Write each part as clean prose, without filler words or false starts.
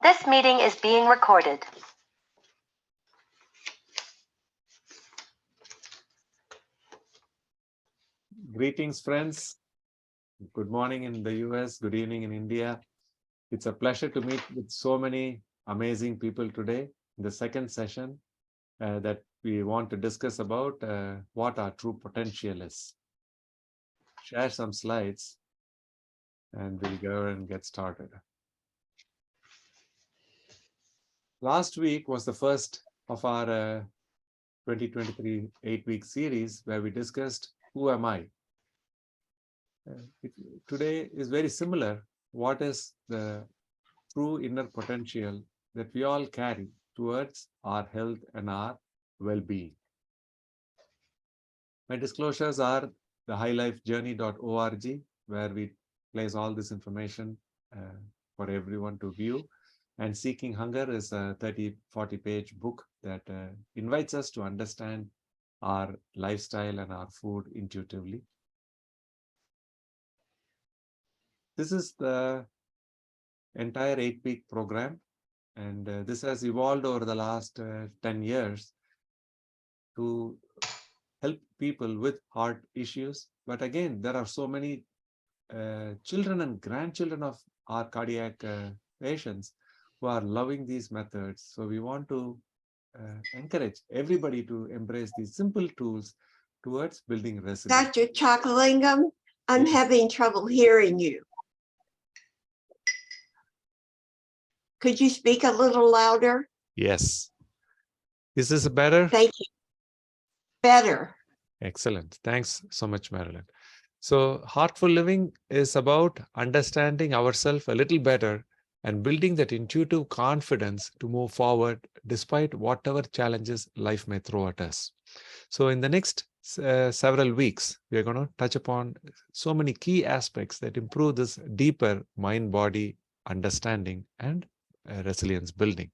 This meeting is being recorded. Greetings, friends. Good morning in the US, good evening in India. It's a pleasure to meet with so many amazing people today in the second session that we want to discuss about what our true potential is. Share some slides and we'll go and get started. Last week was the first of our 2023 8-week series where we discussed who am I? Today is very similar. What is the true inner potential that we all carry towards our health and our well-being? My disclosures are the highlifejourney.org, where we place all this information for everyone to view. And Seeking Hunger is a 30-40 page book that invites us to understand our lifestyle and our food intuitively. This is the entire 8-week program, and this has evolved over the last 10 years to help people with heart issues. But again, there are so many children and grandchildren of our cardiac patients who are loving these methods. So we want to encourage everybody to embrace these simple tools towards building resilience. Dr. Chocolingam, I'm having trouble hearing you. Could you speak a little louder? Yes. Is this better? Thank you. Better. Excellent. Thanks so much, Marilyn. So Heartful Living is about understanding ourselves a little better and building that intuitive confidence to move forward despite whatever challenges life may throw at us. So in the next several weeks, we are going to touch upon so many key aspects that improve this deeper mind-body understanding and resilience building.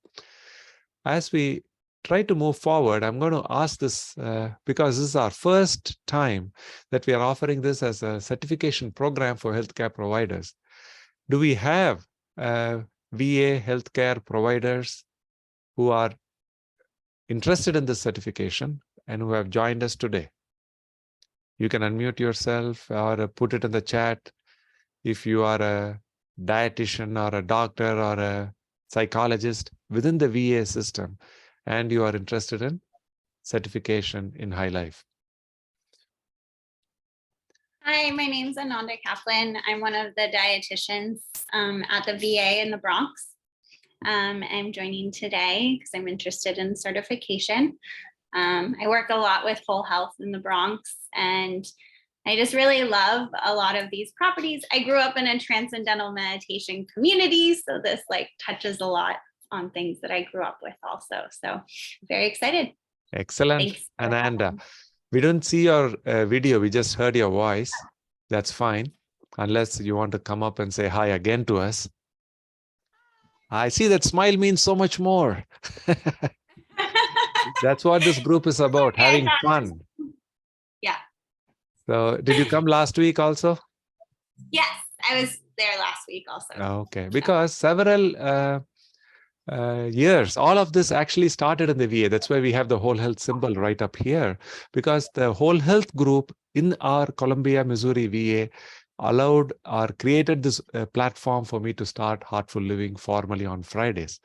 As we try to move forward, I'm going to ask this because this is our first time that we are offering this as a certification program for healthcare providers. Do we have VA healthcare providers who are interested in this certification and who have joined us today? You can unmute yourself or put it in the chat if you are a dietitian or a doctor or a psychologist within the VA system and you are interested in certification in High Life. Hi, my name's Ananda Kaplan. I'm one of the dietitians at the VA in the Bronx. I'm joining today because I'm interested in certification. I work a lot with whole health in the Bronx, and I just really love a lot of these properties. I grew up in a transcendental meditation community, so this like touches a lot on things that I grew up with also. So very excited. Excellent. Thanks. Ananda, we don't see your video. We just heard your voice. That's fine. Unless you want to come up and say hi again to us. I see that smile means so much more. That's what this group is about, having fun. Yeah. So did you come last week also? Yes, I was there last week also. Okay, because several years, all of this actually started in the VA. That's why we have the whole health symbol right up here, because the whole health group in our Columbia, Missouri VA allowed or created this platform for me to start Heartful Living formally on Fridays.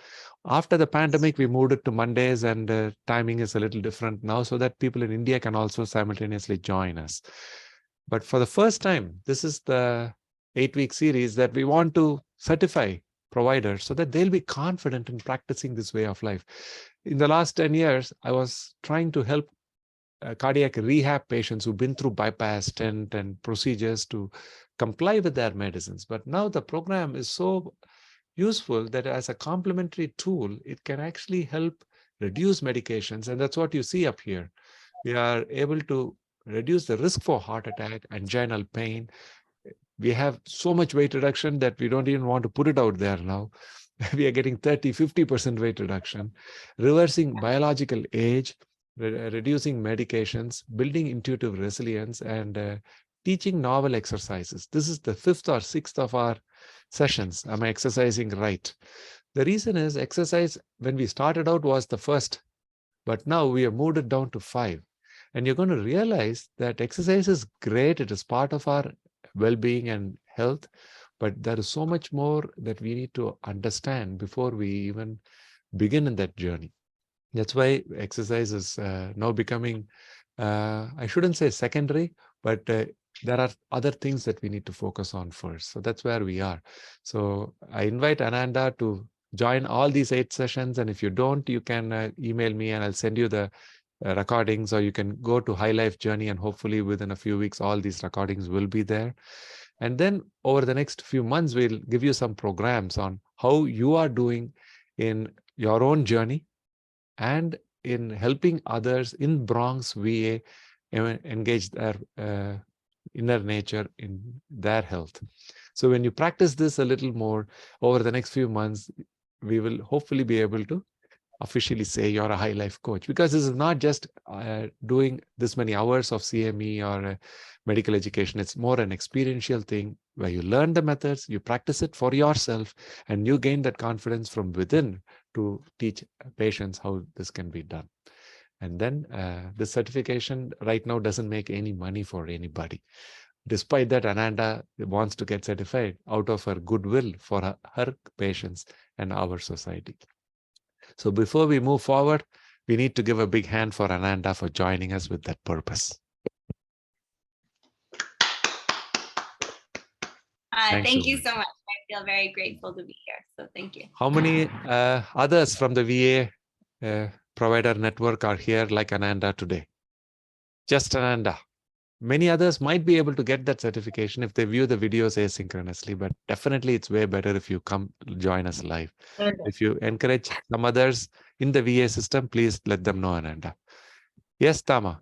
After the pandemic, we moved it to Mondays, and timing is a little different now so that people in India can also simultaneously join us. But for the first time, this is the 8-week series that we want to certify providers so that they'll be confident in practicing this way of life. In the last 10 years, I was trying to help cardiac rehab patients who've been through bypass, stent, and procedures to comply with their medicines. But now the program is so useful that as a complementary tool, it can actually help reduce medications. And that's what you see up here. We are able to reduce the risk for heart attack, anginal pain. We have so much weight reduction that we don't even want to put it out there now. We are getting 30-50% weight reduction, reversing biological age, reducing medications, building intuitive resilience, and teaching novel exercises. This is the 5th or 6th of our sessions. Am I exercising right? The reason is exercise, when we started out, was the first, but now we have moved it down to 5. And you're going to realize that exercise is great. It is part of our well-being and health, but there is so much more that we need to understand before we even begin in that journey. That's why exercise is now becoming, I shouldn't say secondary, but there are other things that we need to focus on first. So that's where we are. So I invite Ananda to join all these 8 sessions. And if you don't, you can email me and I'll send you the recordings, or you can go to High Life Journey, and hopefully within a few weeks, all these recordings will be there. And then over the next few months, we'll give you some programs on how you are doing in your own journey and in helping others in Bronx VA engage their inner nature in their health. So when you practice this a little more over the next few months, we will hopefully be able to officially say you're a high life coach, because this is not just doing this many hours of CME or medical education. It's more an experiential thing where you learn the methods, you practice it for yourself, and you gain that confidence from within to teach patients how this can be done. And then this certification right now doesn't make any money for anybody. Despite that, Ananda wants to get certified out of her goodwill for her patients and our society. So before we move forward, we need to give a big hand for Ananda for joining us with that purpose. Thank you so much. I feel very grateful to be here. So thank you. How many others from the VA provider network are here like Ananda today? Just Ananda. Many others might be able to get that certification if they view the videos asynchronously, but definitely it's way better if you come join us live. If you encourage some others in the VA system, please let them know, Ananda. Yes, Tama.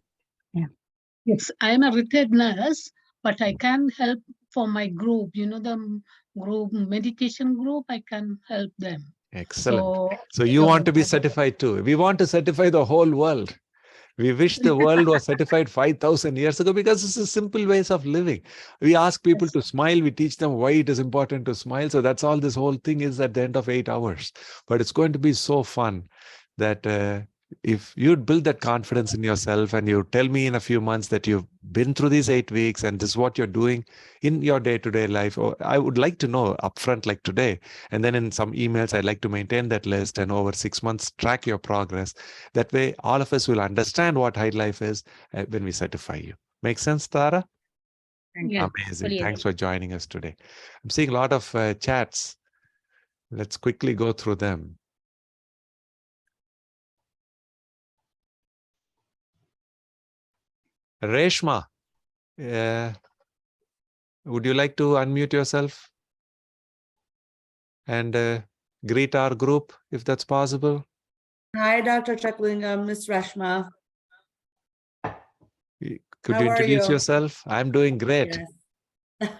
Yeah. Yes, I am a retired nurse, but I can help for my group. You know, the group meditation group, I can help them. Excellent. So you want to be certified too. We want to certify the whole world. We wish the world was certified 5,000 years ago, because this is simple ways of living. We ask people to smile. We teach them why it is important to smile. So that's all this whole thing is at the end of 8 hours. But it's going to be so fun that if you'd build that confidence in yourself and you tell me in a few months that you've been through these 8 weeks and this is what you're doing in your day-to-day life, or I would like to know upfront like today. And then in some emails, I'd like to maintain that list and over 6 months, track your progress. That way, all of us will understand what high life is when we certify you. Make sense, Tara? Yeah, amazing. Thanks for joining us today. I'm seeing a lot of chats. Let's quickly go through them. Reshma, would you like to unmute yourself and greet our group if that's possible? Hi, Dr. Chucklingam, Miss Reshma. Could How you are introduce you? yourself? I'm doing great. Yes.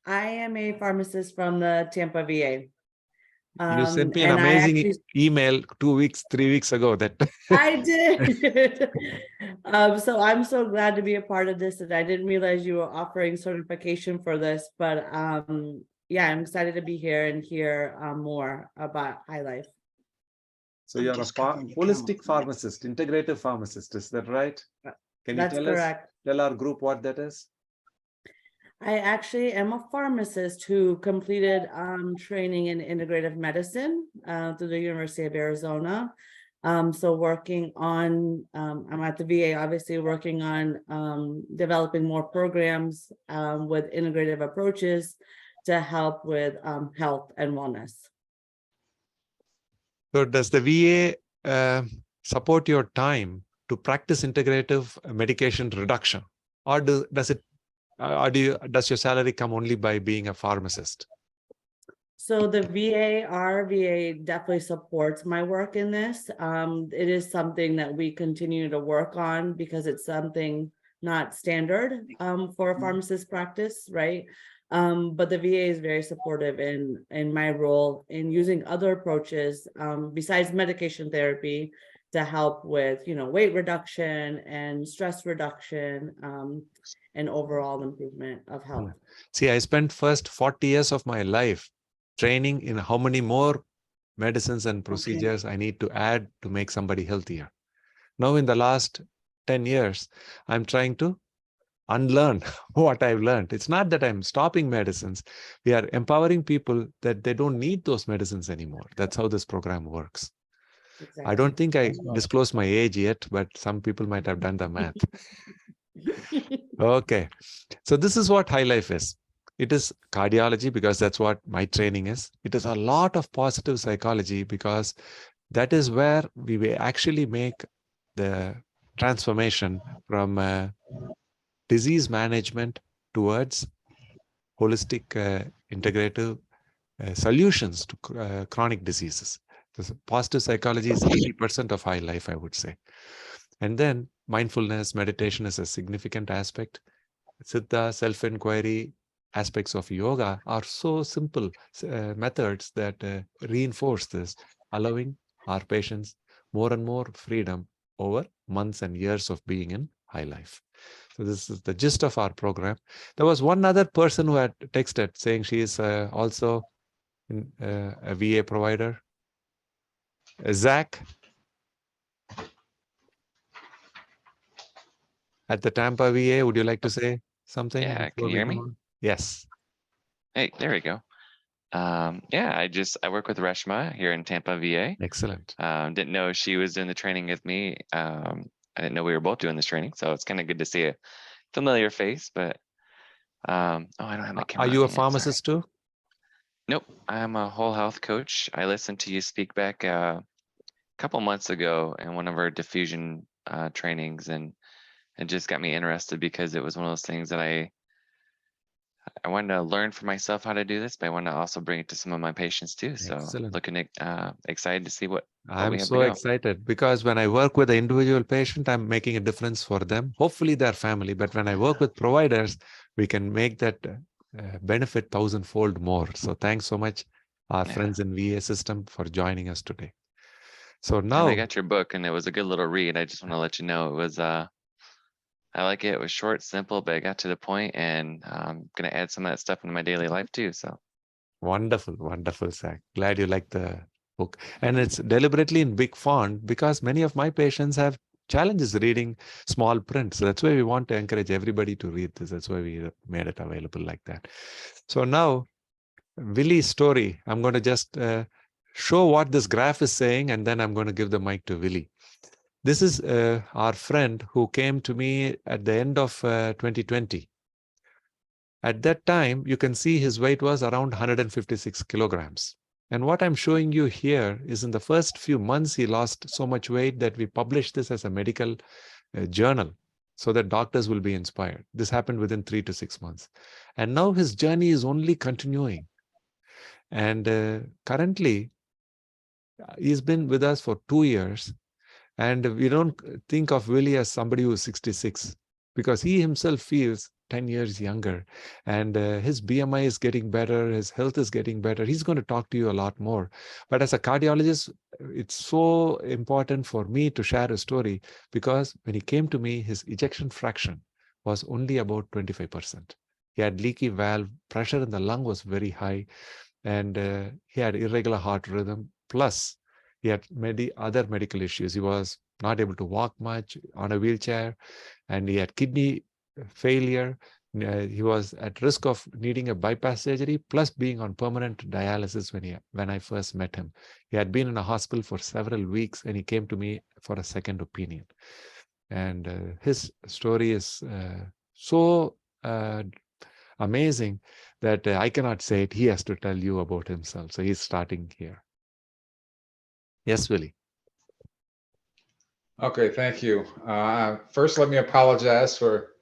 I am a pharmacist from the Tampa VA. You sent me an and amazing email 2 weeks, 3 weeks ago that I did. So I'm so glad to be a part of this, and I didn't realize you were offering certification for this, but yeah, I'm excited to be here and hear more about High Life. So you're a holistic pharmacist, integrative pharmacist, is that right? Can you tell our group what that is? I actually am a pharmacist who completed training in integrative medicine through the University of Arizona. So working on, I'm at the VA, obviously working on developing more programs with integrative approaches to help with health and wellness. So does the VA support your time to practice integrative medication reduction, or does your salary come only by being a pharmacist? So the VA, our VA definitely supports my work in this. It is something that we continue to work on because it's something not standard for a pharmacist practice, right? But the VA is very supportive in my role in using other approaches besides medication therapy to help with, weight reduction and stress reduction and overall improvement of health. See, I spent first 40 years of my life training in how many more medicines and procedures I need to add to make somebody healthier. Now, in the last 10 years, I'm trying to unlearn what I've learned. It's not that I'm stopping medicines. We are empowering people that they don't need those medicines anymore. That's how this program works. I don't think I disclosed my age yet, but some people might have done the math. Okay. So this is what High Life is. It is cardiology because that's what my training is. It is a lot of positive psychology because that is where we will actually make the transformation from disease management towards holistic, integrative solutions to chronic diseases. So positive psychology is 80% of High Life, I would say. And then mindfulness, meditation is a significant aspect. Siddha, self-inquiry, aspects of yoga are so simple methods that reinforce this, allowing our patients more and more freedom over months and years of being in High Life. So this is the gist of our program. There was one other person who had texted saying she is also a VA provider. Zach at the Tampa VA, would you like to say something? Yeah, can you hear me? Yes. Hey, there we go. Yeah, I work with Reshma here in Tampa, VA. Excellent. Didn't know she was doing the training with me. I didn't know we were both doing this training, so it's kind of good to see a familiar face. But oh, I don't have my camera. Are you a on yet, sorry. pharmacist too? Nope, I'm a whole health coach. I listened to you speak back a couple months ago in one of our diffusion trainings, and it just got me interested because it was one of those things that I wanted to learn for myself how to do this, but I want to also bring it to some of my patients too. So Excellent. looking at, excited to see what we I'm have to so go. excited because when I work with an individual patient, I'm making a difference for them, hopefully their family. But when I work with providers, we can make that benefit 1,000-fold more. So thanks so much, our Yeah. friends in VA system, for joining us today. So And now, I got your book, and it was a good little read. I just want to let you know it was. I like it. It was short, simple, but it got to the point, and I'm gonna add some of that stuff into my daily life too. So wonderful, wonderful, Zach. Glad you like the book. And it's deliberately in big font because many of my patients have challenges reading small print. So that's why we want to encourage everybody to read this. That's why we made it available like that. So now, Willie's story, I'm going to just show what this graph is saying, and then I'm going to give the mic to Willie. This is our friend who came to me at the end of 2020. At that time, you can see his weight was around 156 kilograms. And what I'm showing you here is in the first few months, he lost so much weight that we published this as a medical journal so that doctors will be inspired. This happened within 3 to 6 months. And now his journey is only continuing. And currently, he's been with us for 2 years. And we don't think of Willie as somebody who's 66 because he himself feels 10 years younger, and his BMI is getting better. His health is getting better. He's going to talk to you a lot more. But as a cardiologist, it's so important for me to share a story because when he came to me, his ejection fraction was only about 25%. He had leaky valve, pressure in the lung was very high, and he had irregular heart rhythm. Plus, he had other medical issues. He was not able to walk much, on a wheelchair, and he had kidney failure. He was at risk of needing a bypass surgery, plus being on permanent dialysis when I first met him. He had been in a hospital for several weeks, and he came to me for a second opinion. And his story is so amazing that I cannot say it. He has to tell you about himself. So he's starting here. Yes, Willie. Okay, thank you. First, let me apologize for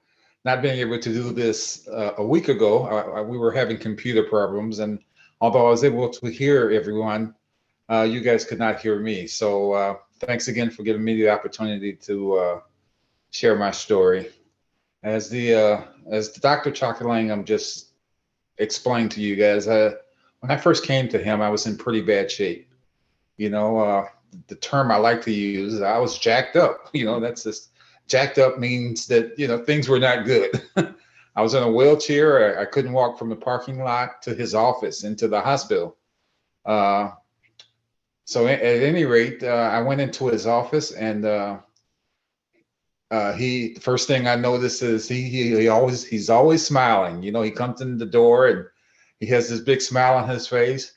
not being able to do this a week ago. We were having computer problems, and although I was able to hear everyone, you guys could not hear me. So thanks again for giving me the opportunity to share my story. As Dr. Chockalangham just explained to you guys, when I first came to him, I was in pretty bad shape. You know, the term I like to use, I was jacked up. You know, that's just jacked up means that, you know, things were not good. I was in a wheelchair. I couldn't walk from the parking lot to his office into the hospital. So at any rate, I went into his office, and the first thing I noticed is he's always smiling. You know, he comes in the door and he has this big smile on his face,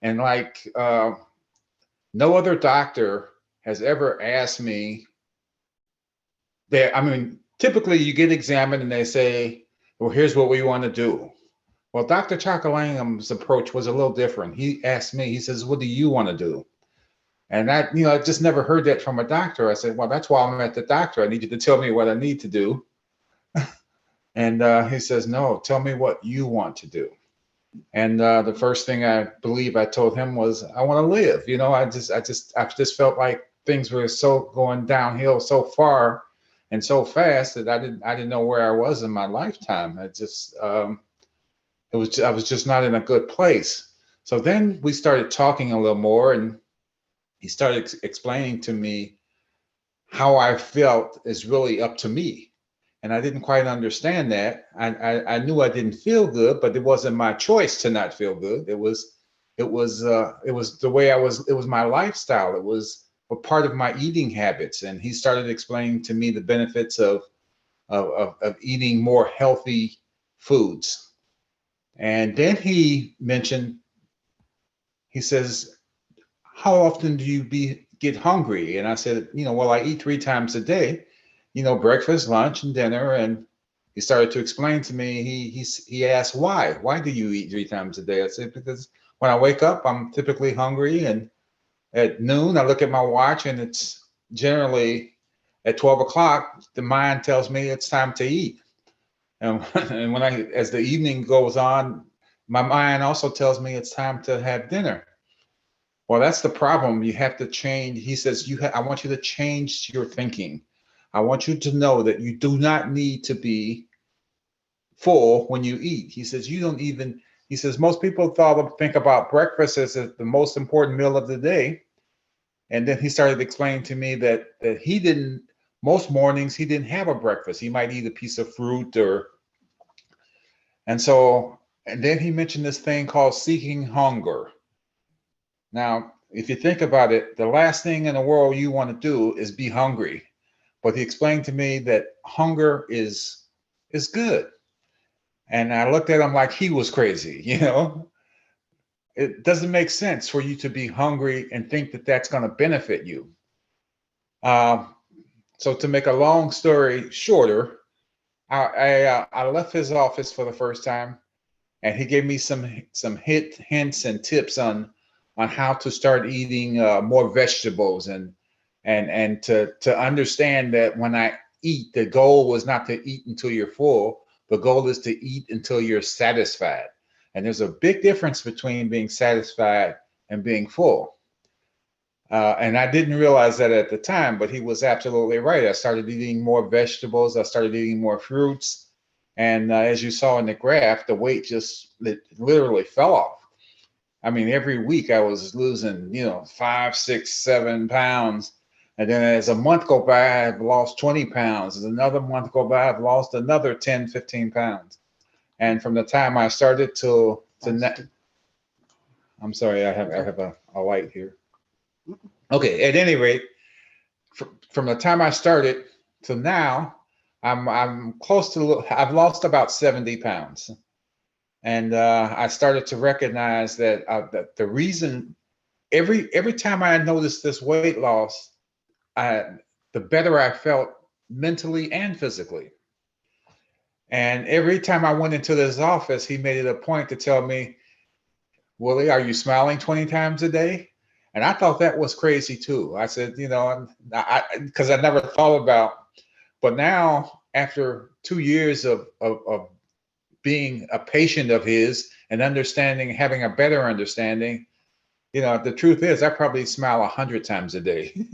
and like no other doctor has ever asked me that. I mean, typically you get examined and they say, "Well, here's what we want to do." Well, Dr. Chakalangam's approach was a little different. He asked me, he says, "What do you want to do?" And that, I just never heard that from a doctor. I said, "Well, that's why I'm at the doctor. I need you to tell me what I need to do." And he says, "No, tell me what you want to do." And the first thing I believe I told him was, "I want to live." I just felt like things were so going downhill so far and so fast that I didn't know where I was in my lifetime. I was just not in a good place. So then we started talking a little more, and he started explaining to me how I felt is really up to me. And I didn't quite understand that. I knew I didn't feel good, but it wasn't my choice to not feel good. It was the way I was. It was my lifestyle. It was a part of my eating habits. And he started explaining to me the benefits of eating more healthy foods. And then he mentioned, he says, "How often do you get hungry?" And I said, "Well, I eat 3 times a day, breakfast, lunch, and dinner." And he started to explain to me, he asked, why do you eat 3 times a day? I said, "Because when I wake up, I'm typically hungry. And at noon, I look at my watch, and it's generally at 12 o'clock, the mind tells me it's time to eat. And, and as the evening goes on, my mind also tells me it's time to have dinner." Well, that's the problem. You have to change. He says, I want you to change your thinking. I want you to know that you do not need to be full when you eat. He says, he says, most people think about breakfast as the most important meal of the day. And then he started explaining to me that most mornings he didn't have a breakfast. He might eat a piece of fruit and then he mentioned this thing called seeking hunger. Now, if you think about it, the last thing in the world you want to do is be hungry. But he explained to me that hunger is good. And I looked at him like he was crazy, It doesn't make sense for you to be hungry and think that that's going to benefit you. So to make a long story shorter, I left his office for the first time, and he gave me some hints and tips on how to start eating more vegetables and to understand that when I eat, the goal was not to eat until you're full. The goal is to eat until you're satisfied. And there's a big difference between being satisfied and being full. And I didn't realize that at the time, but he was absolutely right. I started eating more vegetables. I started eating more fruits. And as you saw in the graph, the weight just literally fell off. I mean, every week I was losing, 5, 6, 7 pounds. And then as a month go by, I've lost 20 pounds. As another month go by, I've lost another 10, 15 pounds. And from the time I started to I'm sorry, I have a light here. Okay, at any rate, from the time I started to now, I'm close to, I've lost about 70 pounds. And I started to recognize that the reason, every time I noticed this weight loss, the better I felt mentally and physically. And every time I went into this office, he made it a point to tell me, "Willie, are you smiling 20 times a day?" And I thought that was crazy too. I said, because I never thought about, but now after 2 years of being a patient of his and understanding, having a better understanding, the truth is I probably smile 100 times a day.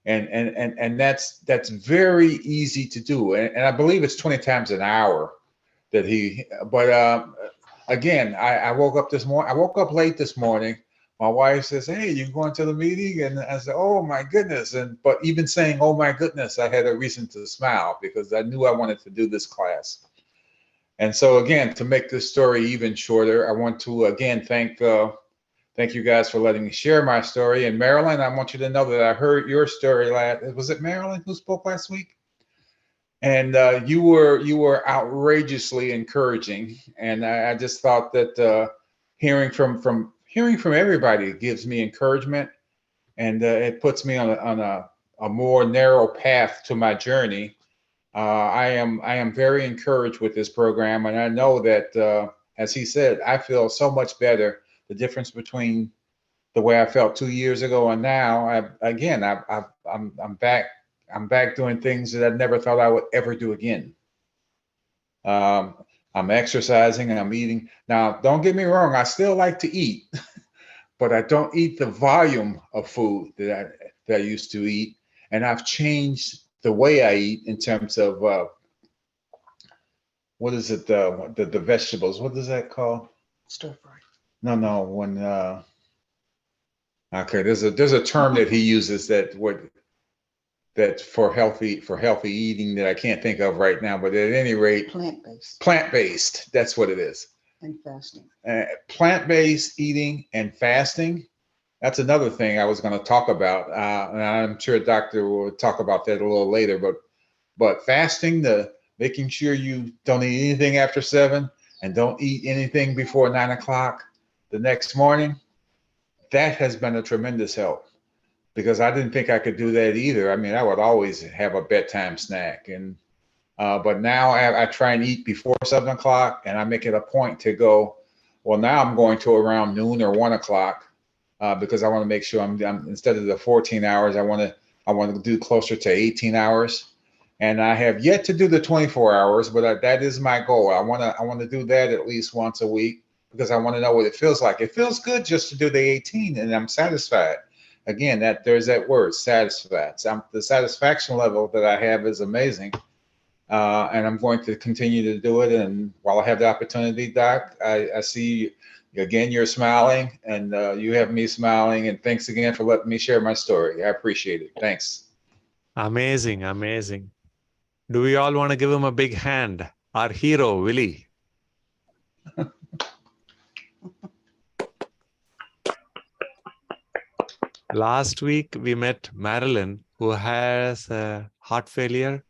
and that's very easy to do. And I believe it's 20 times an hour but again, I woke up late this morning. My wife says, "Hey, you going to the meeting?" And I said, "Oh my goodness." But even saying, "Oh my goodness," I had a reason to smile because I knew I wanted to do this class. And so again, to make this story even shorter, I want to again thank thank you guys for letting me share my story. And Marilyn, I want you to know that I heard your story was it Marilyn who spoke last week? And you were outrageously encouraging. And I just thought that hearing from everybody gives me encouragement, and it puts me on a more narrow path to my journey. I am very encouraged with this program, and I know that as he said, I feel so much better. The difference between the way I felt 2 years ago and now, I'm back. I'm back doing things that I never thought I would ever do again. I'm exercising and I'm eating. Now, don't get me wrong, I still like to eat, but I don't eat the volume of food that I used to eat. And I've changed the way I eat in terms of what is it? The vegetables. What is that called? Stir fry. No. When okay, there's a term that he uses that for healthy eating that I can't think of right now. But at any rate, plant-based. That's what it is. And fasting. Plant-based eating and fasting. That's another thing I was going to talk about, and I'm sure Doctor will talk about that a little later. But fasting, making sure you don't eat anything after 7 and don't eat anything before 9 o'clock the next morning, that has been a tremendous help, because I didn't think I could do that either. I mean, I would always have a bedtime snack, but now I try and eat before 7 o'clock, and I make it a point to go. Well, now I'm going to around noon or 1 o'clock. Because I want to make sure I'm instead of the 14 hours, I want to do closer to 18 hours, and I have yet to do the 24 hours, but that is my goal. I want to do that at least once a week, because I want to know what it feels like. It feels good just to do the 18, and I'm satisfied. Again, there's that word, satisfied. The satisfaction level that I have is amazing, and I'm going to continue to do it. And while I have the opportunity, Doc, I see. Again, you're smiling, and you have me smiling. And thanks again for letting me share my story. I appreciate it. Thanks. Amazing, amazing. Do we all want to give him a big hand? Our hero, Willie. Last week, we met Marilyn, who has heart failure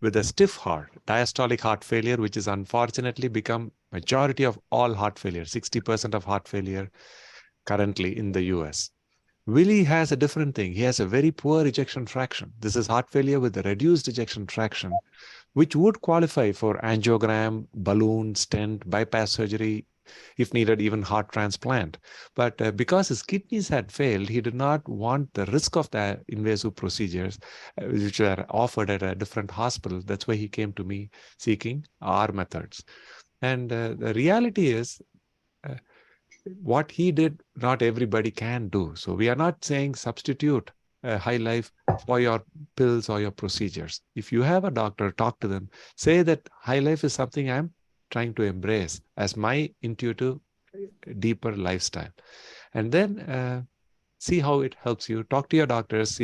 with a stiff heart, diastolic heart failure, which is unfortunately become majority of all heart failure, 60% of heart failure currently in the US. Willie has a different thing. He has a very poor ejection fraction. This is heart failure with a reduced ejection fraction, which would qualify for angiogram, balloon, stent, bypass surgery, if needed, even heart transplant. But because his kidneys had failed, he did not want the risk of the invasive procedures, which were offered at a different hospital. That's why he came to me seeking our methods. And the reality is, what he did, not everybody can do. So we are not saying substitute High Life for your pills or your procedures. If you have a doctor, talk to them. Say that High Life is something I'm trying to embrace as my intuitive, deeper lifestyle. And then see how it helps you. Talk to your doctors,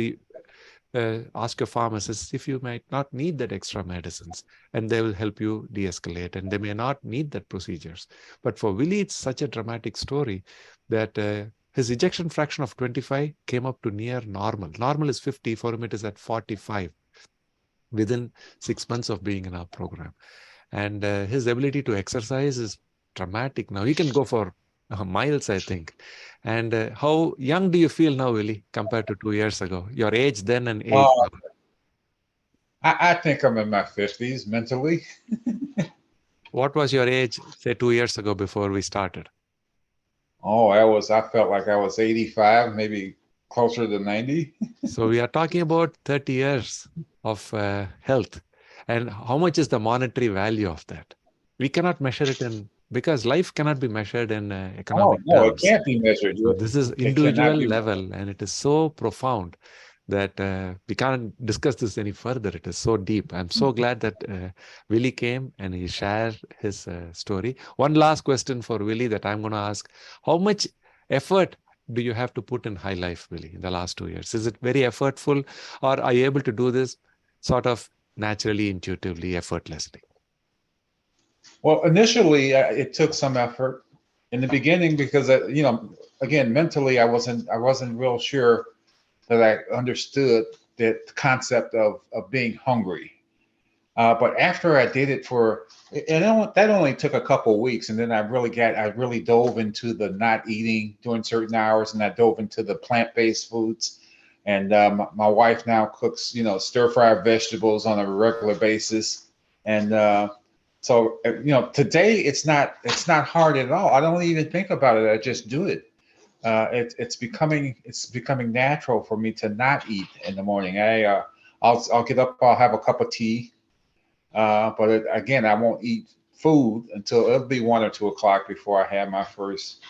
ask your pharmacist if you might not need that extra medicines, and they will help you de-escalate, and they may not need that procedures. But for Willie, it's such a dramatic story that his ejection fraction of 25 came up to near normal. Normal is 50, for him it is at 45 within 6 months of being in our program. And his ability to exercise is dramatic now. He can go for miles, I think. And how young do you feel now, Willie, compared to 2 years ago? Your age then and age now? I think I'm in my 50s mentally. What was your age, say 2 years ago before we started? Oh, I felt like I was 85, maybe closer to 90. So we are talking about 30 years of health. And how much is the monetary value of that? We cannot measure it because life cannot be measured in economic terms. No, it can't be measured. So this is individual level, and it is so profound that we can't discuss this any further. It is so deep. I'm so glad that Willie came and he shared his story. One last question for Willie that I'm going to ask. How much effort do you have to put in High Life, Willie, in the last 2 years? Is it very effortful, or are you able to do this sort of naturally, intuitively, effortlessly? Well, initially, it took some effort in the beginning because, again, mentally, I wasn't real sure that I understood the concept of being hungry. But after I did it that only took a couple of weeks, and then I really dove into the not eating during certain hours, and I dove into the plant-based foods. And my wife now cooks, stir-fried vegetables on a regular basis. And so, today it's not hard at all. I don't even think about it. I just do it. It's becoming natural for me to not eat in the morning. I'll get up, I'll have a cup of tea. But again, I won't eat food until it'll be 1 or 2 o'clock before I have my first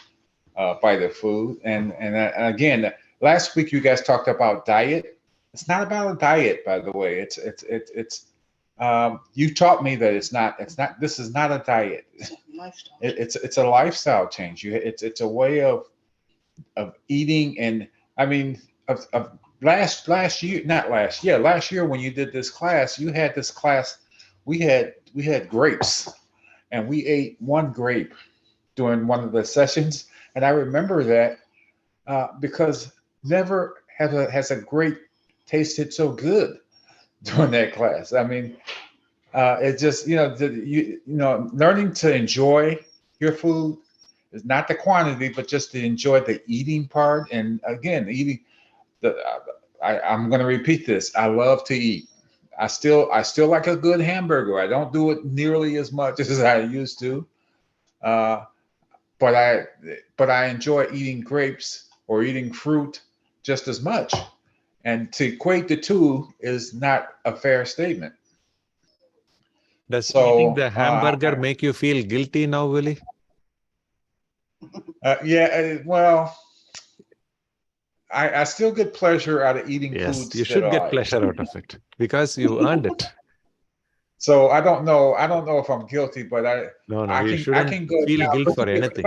bite of food. And again, last week you guys talked about diet. It's not about a diet, by the way. It's you taught me that this is not a diet. Lifestyle. It's a lifestyle change. It's a way of eating. And I mean, last year when you did this class, you had this class. We had grapes, and we ate one grape during one of the sessions. And I remember that because never has a grape tasted so good during that class. I mean, it just, learning to enjoy your food is not the quantity, but just to enjoy the eating part. And again, I'm going to repeat this. I love to eat. I still like a good hamburger. I don't do it nearly as much as I used to. But I enjoy eating grapes or eating fruit just as much. And to equate the two is not a fair statement. Does So, eating the hamburger make you feel guilty now, Willie? Well, I still get pleasure out of eating Yes, foods. you should get pleasure out of it because you earned it. So I don't know if I'm guilty, but No, I you can shouldn't go feel now. guilt for anything.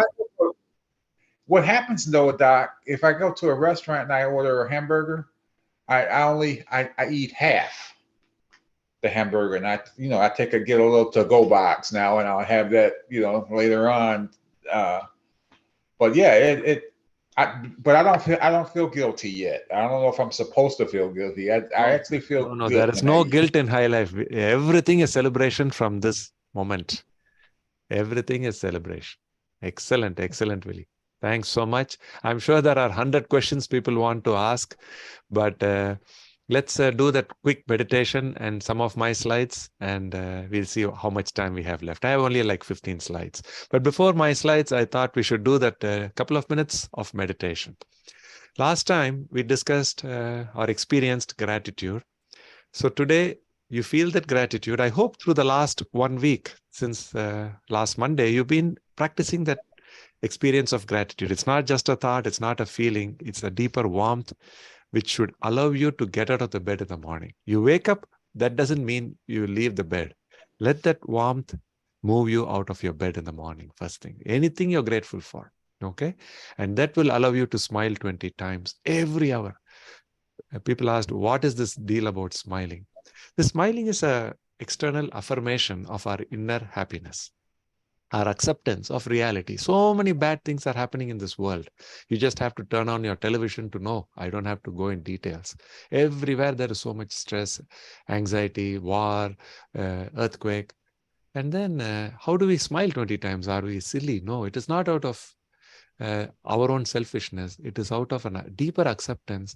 What happens though, Doc, if I go to a restaurant and I order a hamburger, I eat half the hamburger, and I get a little to-go box now, and I'll have that, later on. But yeah, but I don't feel guilty yet. I don't know if I'm supposed to feel guilty. I actually feel No, good there is when I no eat. guilt in high life. Everything is celebration from this moment. Everything is celebration. Excellent, Willie. Thanks so much. I'm sure there are 100 questions people want to ask, but let's do that quick meditation and some of my slides, and we'll see how much time we have left. I have only like 15 slides. But before my slides, I thought we should do that couple of minutes of meditation. Last time we discussed or experienced gratitude. So today you feel that gratitude. I hope through the last 1 week, since last Monday, you've been practicing that experience of gratitude. It's not just a thought, it's not a feeling, it's a deeper warmth which should allow you to get out of the bed in the morning. You wake up, that doesn't mean you leave the bed. Let that warmth move you out of your bed in the morning, first thing. Anything you're grateful for, okay? And that will allow you to smile 20 times every hour. People asked, what is this deal about smiling? The smiling is an external affirmation of our inner happiness, our acceptance of reality. So many bad things are happening in this world. You just have to turn on your television to know. I don't have to go in details. Everywhere there is so much stress, anxiety, war, earthquake. And then how do we smile 20 times? Are we silly? No, it is not out of our own selfishness. It is out of a deeper acceptance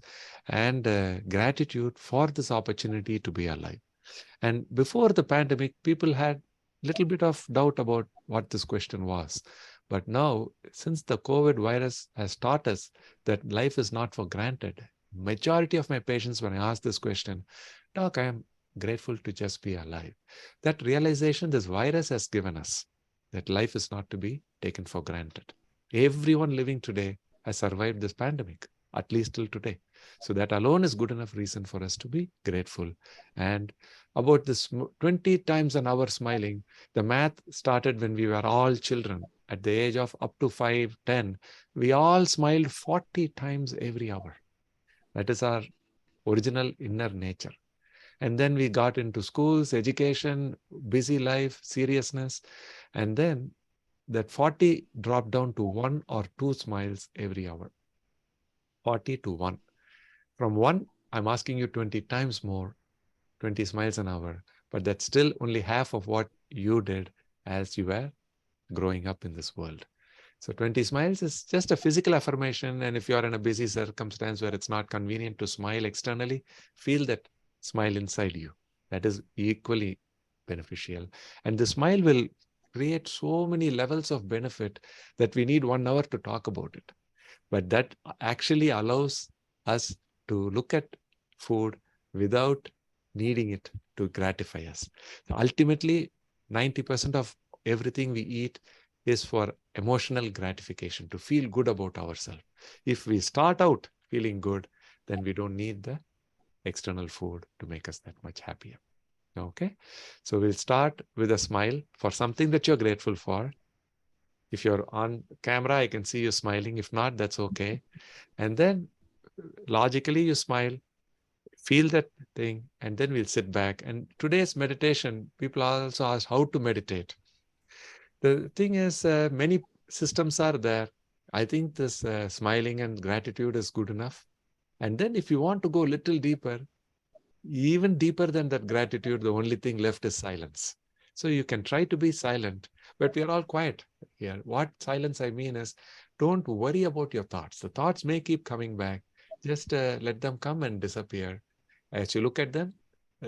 and gratitude for this opportunity to be alive. And before the pandemic, people had little bit of doubt about what this question was. But now, since the COVID virus has taught us that life is not for granted, majority of my patients, when I ask this question, Doc, I am grateful to just be alive. That realization this virus has given us, that life is not to be taken for granted. Everyone living today has survived this pandemic, at least till today. So that alone is good enough reason for us to be grateful. And about this 20 times an hour smiling, the math started when we were all children. At the age of up to 5, 10, we all smiled 40 times every hour. That is our original inner nature. And then we got into schools, education, busy life, seriousness. And then that 40 drop down to 1 or 2 smiles every hour. 40 to 1. From 1, I'm asking you 20 times more, 20 smiles an hour, but that's still only half of what you did as you were growing up in this world. So 20 smiles is just a physical affirmation. And if you're in a busy circumstance where it's not convenient to smile externally, feel that smile inside you. That is equally beneficial. And the smile will create so many levels of benefit that we need 1 hour to talk about it. But that actually allows us to look at food without needing it to gratify us. So ultimately, 90% of everything we eat is for emotional gratification, to feel good about ourselves. If we start out feeling good, then we don't need the external food to make us that much happier. Okay, so we'll start with a smile for something that you're grateful for. If you're on camera, I can see you smiling. If not, that's okay. And then logically you smile, feel that thing, and then we'll sit back. And today's meditation, people also ask how to meditate. The thing is, many systems are there. I think this smiling and gratitude is good enough. And then if you want to go a little deeper, even deeper than that gratitude, the only thing left is silence. So you can try to be silent, but we are all quiet here. What silence I mean is, don't worry about your thoughts. The thoughts may keep coming back. Just let them come and disappear. As you look at them,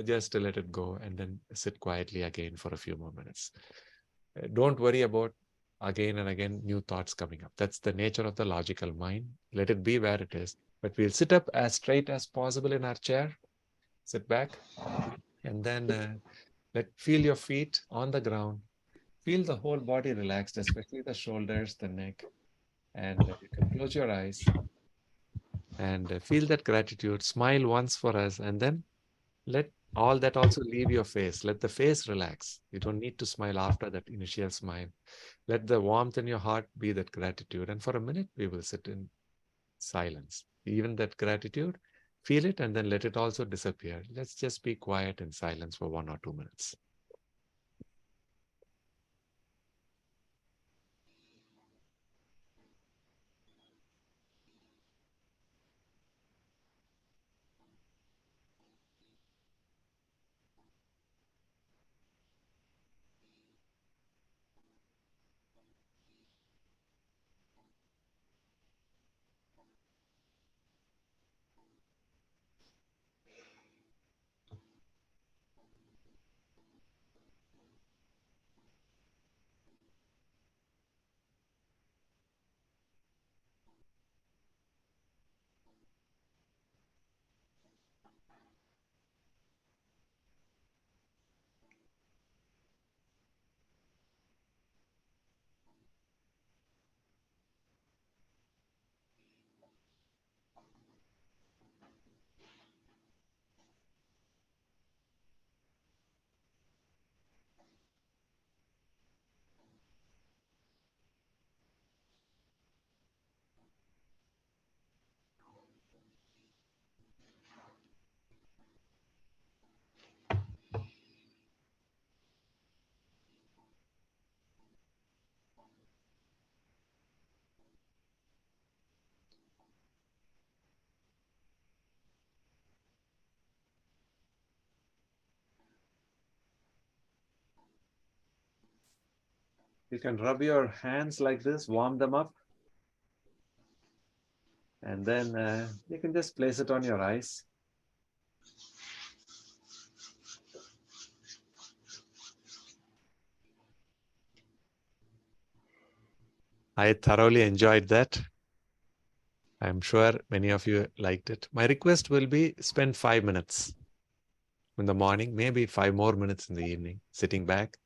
just let it go and then sit quietly again for a few more minutes. Don't worry about again and again new thoughts coming up. That's the nature of the logical mind. Let it be where it is. But we'll sit up as straight as possible in our chair. Sit back and then feel your feet on the ground. Feel the whole body relaxed, especially the shoulders, the neck. And you can close your eyes and feel that gratitude. Smile once for us and then let all that also leave your face. Let the face relax. You don't need to smile after that initial smile. Let the warmth in your heart be that gratitude. And for a minute, we will sit in silence. Even that gratitude, feel it and then let it also disappear. Let's just be quiet in silence for 1 or 2 minutes. You can rub your hands like this, warm them up. And then you can just place it on your eyes. I thoroughly enjoyed that. I'm sure many of you liked it. My request will be spend 5 minutes in the morning, maybe 5 more minutes in the evening, sitting back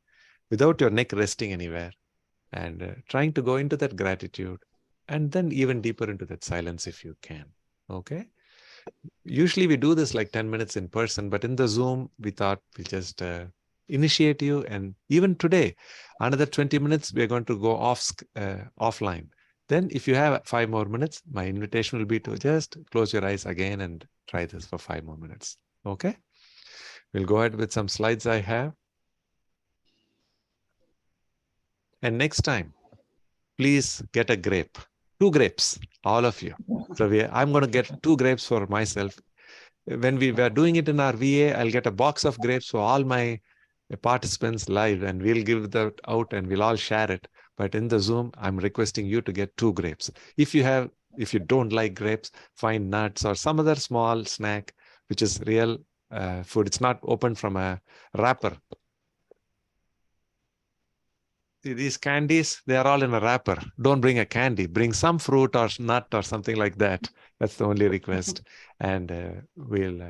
without your neck resting anywhere and trying to go into that gratitude and then even deeper into that silence if you can. Okay. Usually we do this like 10 minutes in person, but in the Zoom, we thought we'll just initiate you. And even today, another 20 minutes, we're going to go offline. Then if you have 5 more minutes, my invitation will be to just close your eyes again and try this for 5 more minutes. Okay. We'll go ahead with some slides I have. And next time, please get a grape, 2 grapes, all of you. So I'm going to get 2 grapes for myself. When we were doing it in our VA, I'll get a box of grapes for all my participants live, and we'll give that out and we'll all share it. But in the Zoom, I'm requesting you to get 2 grapes. If you don't like grapes, find nuts or some other small snack, which is real food. It's not opened from a wrapper. See, these candies, they are all in a wrapper. Don't bring a candy. Bring some fruit or nut or something like that. That's the only request. And we'll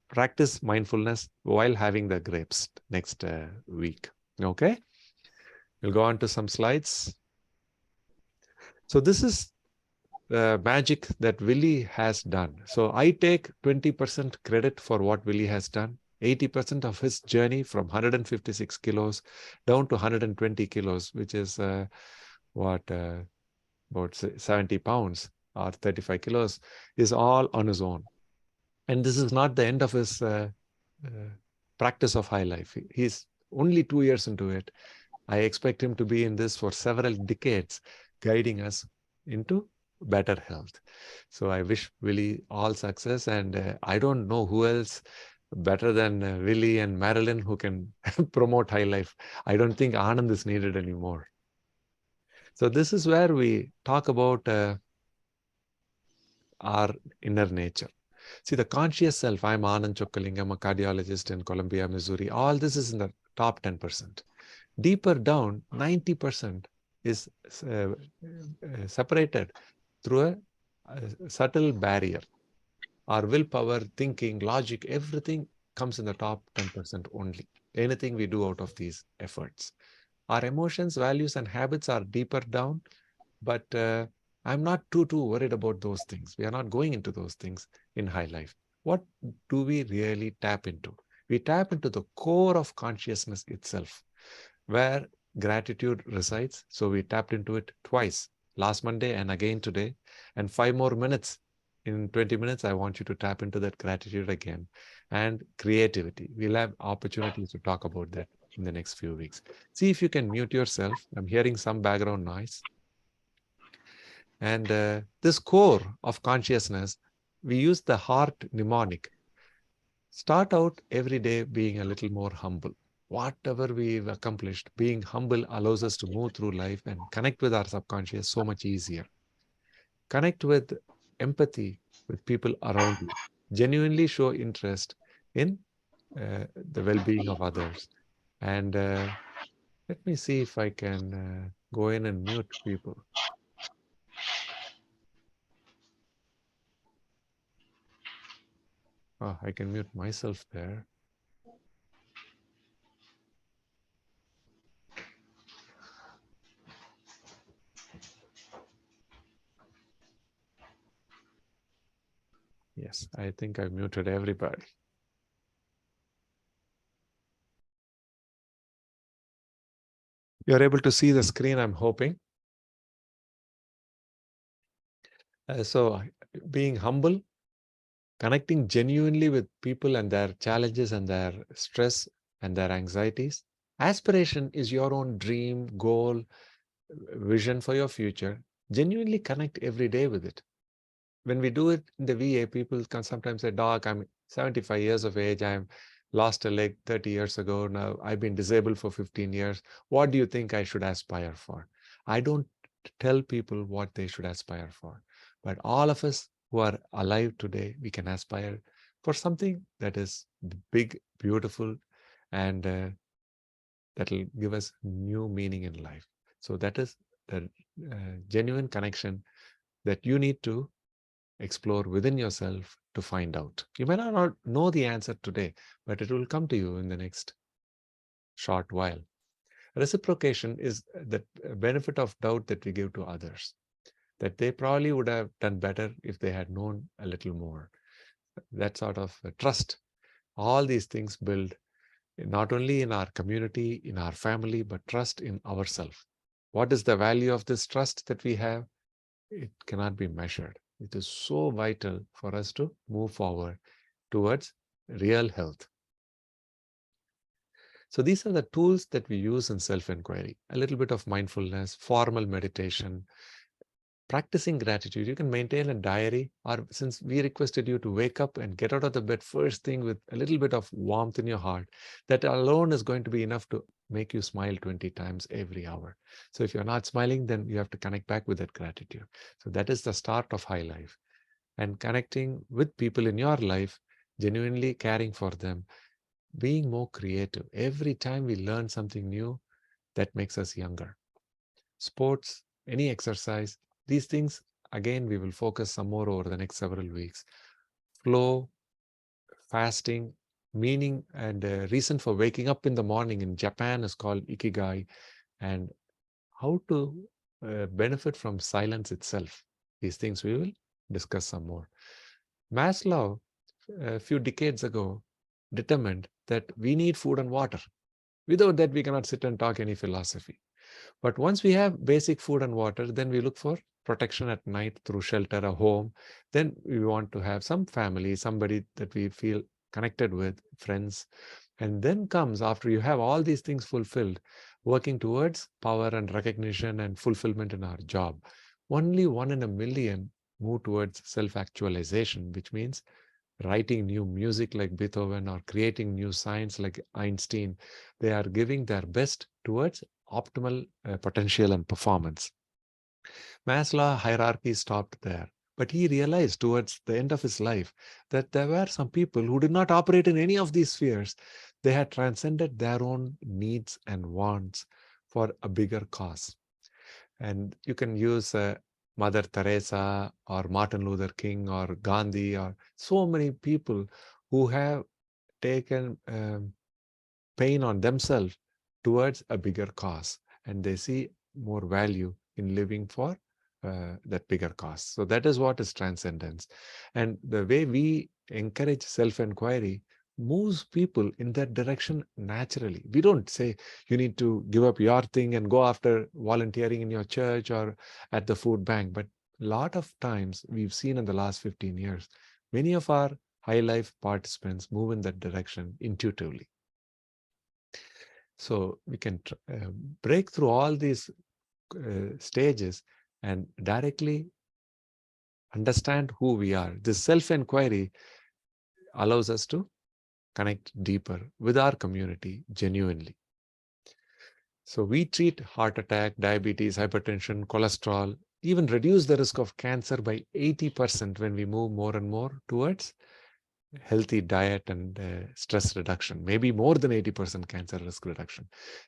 practice mindfulness while having the grapes next week. Okay? We'll go on to some slides. So this is the magic that Willie has done. So I take 20% credit for what Willie has done. 80% of his journey from 156 kilos down to 120 kilos, which is about 70 pounds or 35 kilos, is all on his own. And this is not the end of his practice of high life. He's only 2 years into it. I expect him to be in this for several decades, guiding us into better health. So I wish Willie all success. And I don't know who else better than Willie and Marilyn who can promote high life. I don't think Anand is needed anymore. So this is where we talk about our inner nature. See, the conscious self, I'm Anand Chokkalingam, a cardiologist in Columbia, Missouri. All this is in the top 10%. Deeper down, 90% is separated through a subtle barrier. Our willpower, thinking, logic, everything comes in the top 10% only. Anything we do out of these efforts. Our emotions, values, and habits are deeper down, but I'm not too worried about those things. We are not going into those things in high life. What do we really tap into? We tap into the core of consciousness itself, where gratitude resides. So we tapped into it twice, last Monday and again today, and 5 more minutes. In 20 minutes, I want you to tap into that gratitude again. And creativity. We'll have opportunities to talk about that in the next few weeks. See if you can mute yourself. I'm hearing some background noise. And this core of consciousness, we use the heart mnemonic. Start out every day being a little more humble. Whatever we've accomplished, being humble allows us to move through life and connect with our subconscious so much easier. Connect with empathy with people around you. Genuinely show interest in the well-being of others. And let me see if I can go in and mute people. Oh, I can mute myself there. Yes, I think I've muted everybody. You're able to see the screen, I'm hoping. So being humble, connecting genuinely with people and their challenges and their stress and their anxieties. Aspiration is your own dream, goal, vision for your future. Genuinely connect every day with it. When we do it in the VA, people can sometimes say, Doc, I'm 75 years of age. I've lost a leg 30 years ago. Now I've been disabled for 15 years. What do you think I should aspire for? I don't tell people what they should aspire for. But all of us who are alive today, we can aspire for something that is big, beautiful, and that will give us new meaning in life. So that is the genuine connection that you need to explore within yourself to find out. You may not know the answer today, but it will come to you in the next short while. Reciprocation is the benefit of doubt that we give to others, that they probably would have done better if they had known a little more. That sort of trust. All these things build not only in our community, in our family, but trust in ourselves. What is the value of this trust that we have? It cannot be measured. It is so vital for us to move forward towards real health. So these are the tools that we use in self-inquiry. A little bit of mindfulness, formal meditation, practicing gratitude. You can maintain a diary, or since we requested you to wake up and get out of the bed first thing with a little bit of warmth in your heart, that alone is going to be enough to make you smile 20 times every hour. So if you're not smiling, then you have to connect back with that gratitude. So that is the start of high life. And connecting with people in your life, genuinely caring for them, being more creative. Every time we learn something new, that makes us younger. Sports, any exercise, these things, again, we will focus some more over the next several weeks. Flow, fasting, meaning and reason for waking up in the morning in Japan is called Ikigai, and how to benefit from silence itself. These things we will discuss some more. Maslow, a few decades ago, determined that we need food and water. Without that, we cannot sit and talk any philosophy. But once we have basic food and water, then we look for protection at night through shelter, a home. Then we want to have some family, somebody that we feel connected with, friends. And then comes, after you have all these things fulfilled, working towards power and recognition and fulfillment in our job. Only 1 in a million move towards self-actualization, which means writing new music like Beethoven or creating new science like Einstein. They are giving their best towards optimal potential and performance. Maslow's hierarchy stopped there, but he realized towards the end of his life that there were some people who did not operate in any of these spheres. They had transcended their own needs and wants for a bigger cause. And you can use Mother Teresa or Martin Luther King or Gandhi or so many people who have taken pain on themselves towards a bigger cause, and they see more value in living for that bigger cause. So that is what is transcendence. And the way we encourage self-inquiry moves people in that direction naturally. We don't say you need to give up your thing and go after volunteering in your church or at the food bank. But a lot of times we've seen in the last 15 years, many of our high life participants move in that direction intuitively. So we can break through all these stages and directly understand who we are. This self-inquiry allows us to connect deeper with our community genuinely. So we treat heart attack, diabetes, hypertension, cholesterol, even reduce the risk of cancer by 80% when we move more and more towards healthy diet and stress reduction, maybe more than 80% cancer risk reduction.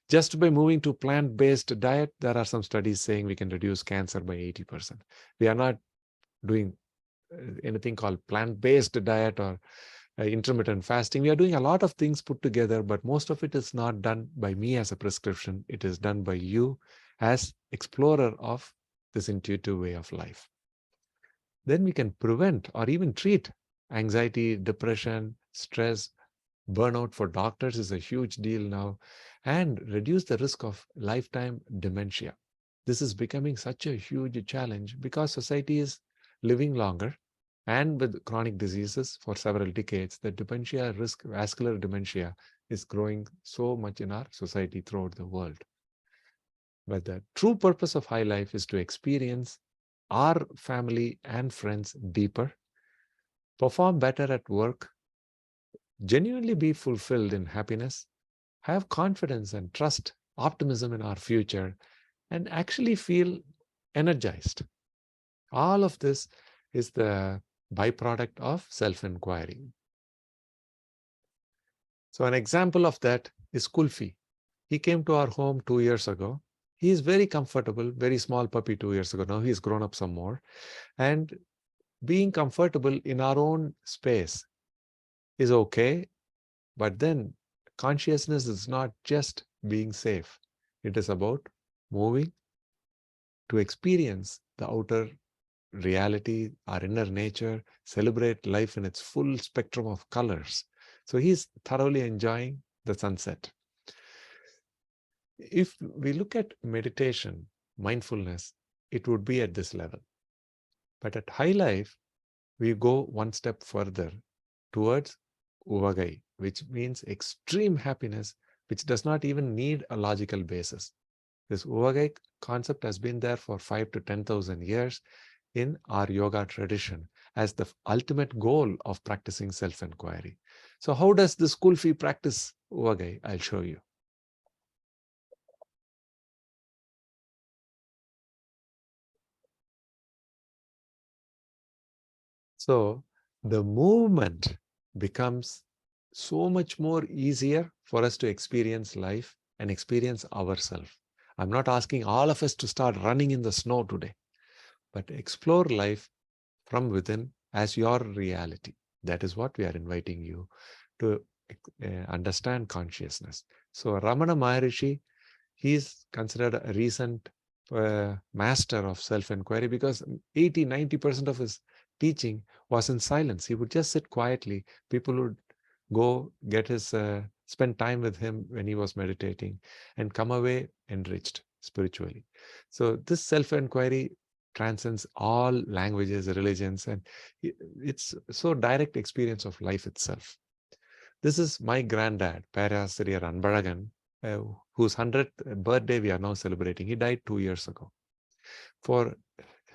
Just by moving to plant-based diet, there are some studies saying we can reduce cancer by 80%. We are not doing anything called plant-based diet or intermittent fasting. We are doing a lot of things put together, but most of it is not done by me as a prescription. It is done by you as explorer of this intuitive way of life. Then we can prevent or even treat anxiety, depression, stress, burnout. For doctors is a huge deal now, and reduce the risk of lifetime dementia. This is becoming such a huge challenge because society is living longer and with chronic diseases for several decades. The dementia risk, vascular dementia, is growing so much in our society throughout the world. But the true purpose of high life is to experience our family and friends deeper, perform better at work, genuinely be fulfilled in happiness, have confidence and trust, optimism in our future, and actually feel energized. All of this is the byproduct of self-inquiry. So an example of that is Kulfi. He came to our home 2 years ago. He is very comfortable, very small puppy 2 years ago. Now he's grown up some more. And being comfortable in our own space is okay. But then consciousness is not just being safe. It is about moving to experience the outer reality, our inner nature, celebrate life in its full spectrum of colors. So he's thoroughly enjoying the sunset. If we look at meditation, mindfulness, it would be at this level. But at high life, we go one step further towards uvagai, which means extreme happiness, which does not even need a logical basis. This Uvagai concept has been there for 5,000 to 10,000 years in our yoga tradition as the ultimate goal of practicing self-inquiry. So how does the school fee practice Uvagai? I'll show you. So the movement becomes so much more easier for us to experience life and experience ourselves. I'm not asking all of us to start running in the snow today, but explore life from within as your reality. That is what we are inviting you to understand consciousness. So Ramana Maharishi, he's considered a recent master of self-inquiry because 80–90% of his teaching was in silence. He would just sit quietly. People would go get his spend time with him when he was meditating and come away enriched spiritually. So this self-inquiry transcends all languages, religions, and it's so direct experience of life itself. This is my granddad, Parasiriyar Anbalagan, whose 100th birthday we are now celebrating. He died 2 years ago. For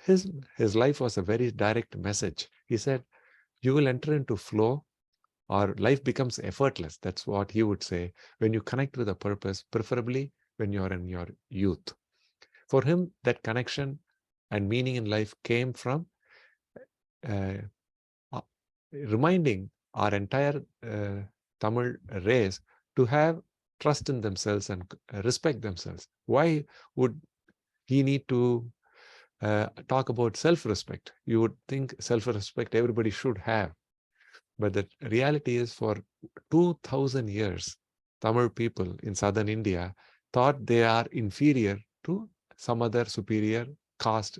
his life was a very direct message. He said, you will enter into flow or life becomes effortless. That's what he would say when you connect with a purpose, preferably when you're in your youth. For him, that connection and meaning in life came from reminding our entire Tamil race to have trust in themselves and respect themselves. Why would he need to talk about self-respect? You would think self-respect everybody should have. But the reality is for 2000 years, Tamil people in southern India thought they are inferior to some other superior caste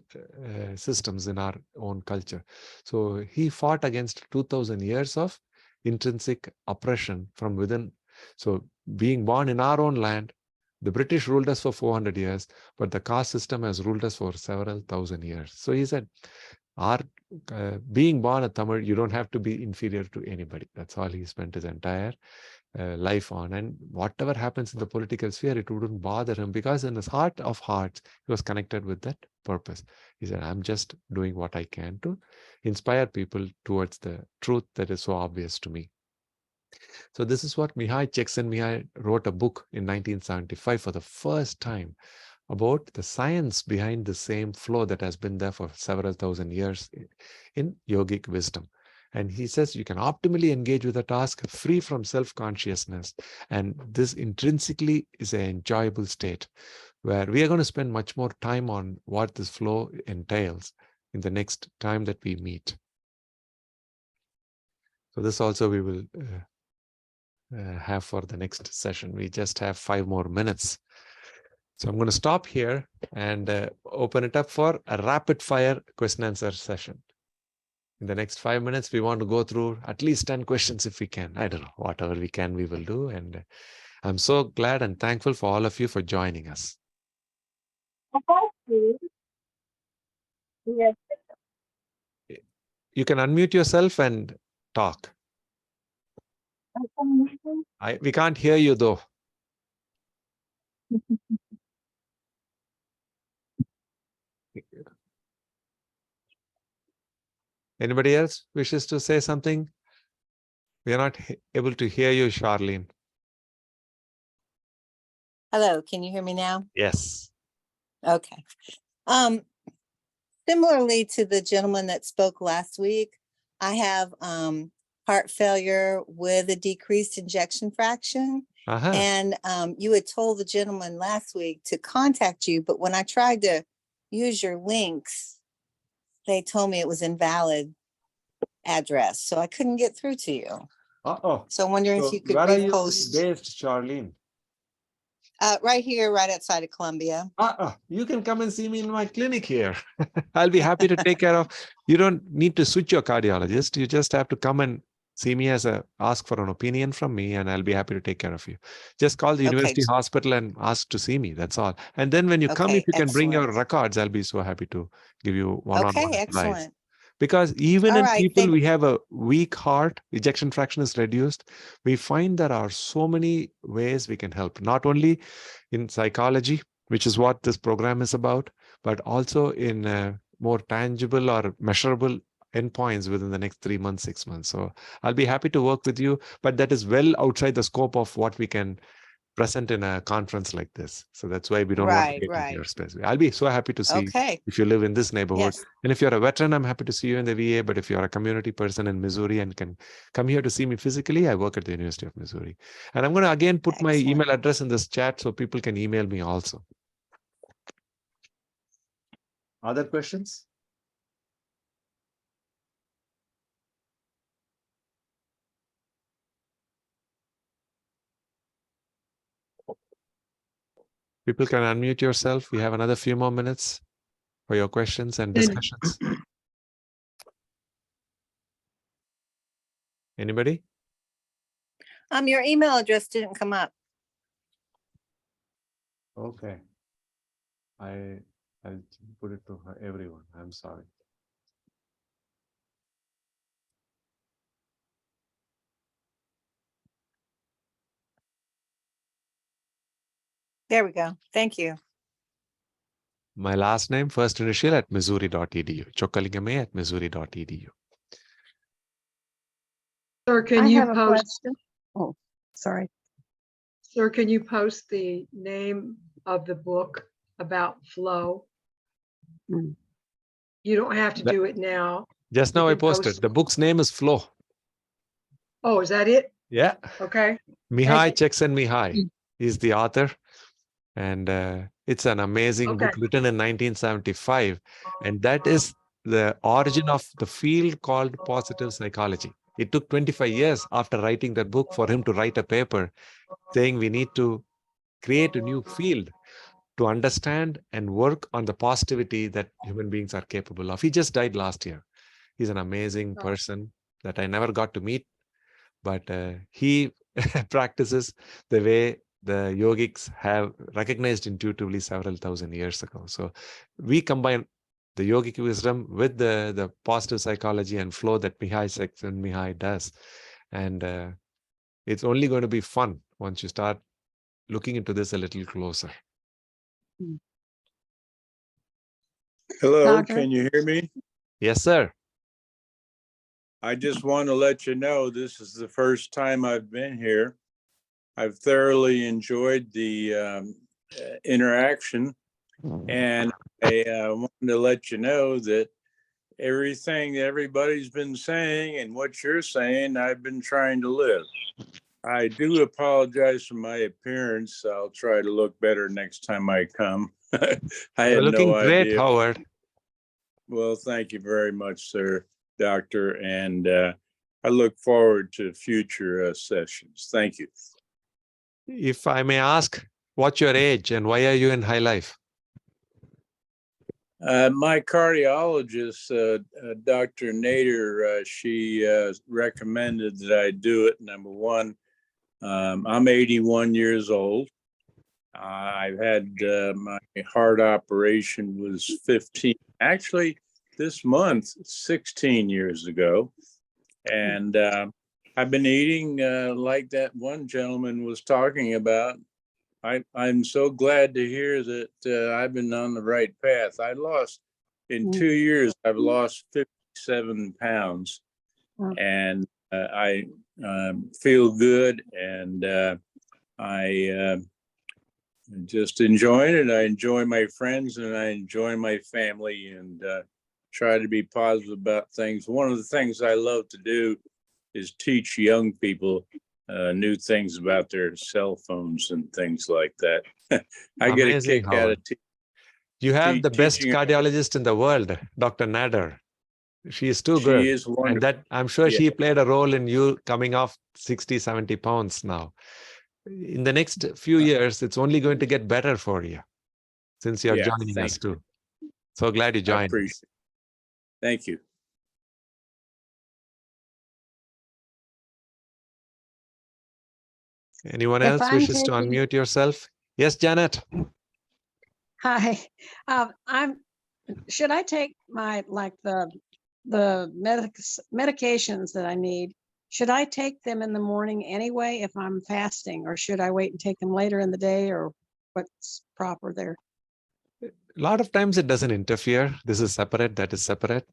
systems in our own culture. So he fought against 2000 years of intrinsic oppression from within. So being born in our own land, the British ruled us for 400 years, but the caste system has ruled us for several thousand years. So he said, being born a Tamil, you don't have to be inferior to anybody. That's all he spent his entire life on. And whatever happens in the political sphere, it wouldn't bother him because in his heart of hearts, he was connected with that purpose. He said, I'm just doing what I can to inspire people towards the truth that is so obvious to me. So this is what Mihai Csikszentmihalyi wrote a book in 1975 for the first time about the science behind the same flow that has been there for several thousand years in yogic wisdom. And he says you can optimally engage with a task free from self-consciousness. And this intrinsically is an enjoyable state where we are going to spend much more time on what this flow entails in the next time that we meet. So this also we will have for the next session. We just have 5 more minutes. So I'm going to stop here and open it up for a rapid fire question answer session. In the next 5 minutes, we want to go through at least 10 questions if we can. I don't know, whatever we can, we will do. And I'm so glad and thankful for all of you for joining us. You can unmute yourself and talk. We can't hear you though. Anybody else wishes to say something? We are not able to hear you, Charlene. Hello, can you hear me now? Yes. Okay. Similarly to the gentleman that spoke last week, I have heart failure with a decreased ejection fraction. And you had told the gentleman last week to contact you, but when I tried to use your links, they told me it was invalid address, so I couldn't get through to you. So I'm wondering if you could repost. Where are you based, Charlene? Right here, right outside of Columbia. You can come and see me in my clinic here. I'll be happy to take care of. You don't need to switch your cardiologist. You just have to come and see me ask for an opinion from me, and I'll be happy to take care of you. Just call the university hospital and ask to see me. That's all. And then when you come, if you can bring your records, I'll be so happy to give you one-on-one advice. Excellent. Because even All in right, people thank- we have a weak heart, ejection fraction is reduced. We find there are so many ways we can help, not only in psychology, which is what this program is about, but also in more tangible or measurable endpoints within the next 3 months, 6 months. So I'll be happy to work with you, but that is well outside the scope of what we can present in a conference like this. So that's why we don't want to Right, get into right. your space. I'll be so happy to see Okay, if you live in this neighborhood. yes. And if you're a veteran, I'm happy to see you in the VA. But if you're a community person in Missouri and can come here to see me physically, I work at the University of Missouri. And I'm going to again put my Excellent. email address in this chat so people can email me also. Other questions? People can unmute yourself. We have another few more minutes for your questions and discussions. Anybody? Your email address didn't come up. Okay. I'll put it to everyone. I'm sorry. There we go. Thank you. My last name, first initial at missouri.edu. Chokkalingame at missouri.edu. Sir, can I you have a post, question. Oh, sorry. sir, can you post the name of the book about flow? Mm. You don't have to That- do it now. Just You now I can post- posted. The book's name is Flow. Oh, is that it? Yeah. Okay. Mihai you. Csikszentmihalyi is the author. And it's an amazing book Okay. written in 1975. And that is the origin of the field called positive psychology. It took 25 years after writing that book for him to write a paper saying we need to create a new field to understand and work on the positivity that human beings are capable of. He just died last year. He's an amazing Oh. person that I never got to meet, but he practices the way the yogics have recognized intuitively several thousand years ago. So we combine the yogic wisdom with the positive psychology and flow that Mihai Csikszentmihalyi does. And it's only going to be fun once you start looking into this a little closer. Hello, Doctor? can you hear me? Yes, sir. I just want to let you know this is the first time I've been here. I've thoroughly enjoyed the interaction, and I wanted to let you know that everything that everybody's been saying and what you're saying, I've been trying to live. I do apologize for my appearance. I'll try to look better next time I come. I You're had looking no great, idea. Howard. Well, thank you very much, sir, doctor. And I look forward to future sessions. Thank you. If I may ask, what's your age and why are you in High Life? My cardiologist, Dr. Nader, she recommended that I do it. Number one, I'm 81 years old. I've had my heart operation was 15, actually this month, 16 years ago. And I've been eating like that one gentleman was talking about. I'm so glad to hear that I've been on the right path. I lost, in 2 years, I've lost 57 pounds. And I feel good, and I just enjoying it. I enjoy my friends and I enjoy my family, and try to be positive about things. One of the things I love to do is teach young people new things about their cell phones and things like that. I get a Amazing, kick out Howard. of You have the best teaching. cardiologist in the world, Dr. Nader. She is too She good. is And wonderful. that I'm sure Yeah. she played a role in you coming off 60, 70 pounds now. In the next few years, it's only going to get better for you since you're Yeah, joining thank us too. So glad you I joined. appreciate it. Thank you. Anyone If else I'm wishes to taking- unmute yourself? Yes, Janet. Hi, should I take my, like the the medications that I need, should I take them in the morning anyway if I'm fasting, or should I wait and take them later in the day, or what's proper there? A lot of times it doesn't interfere. This is separate, that is separate.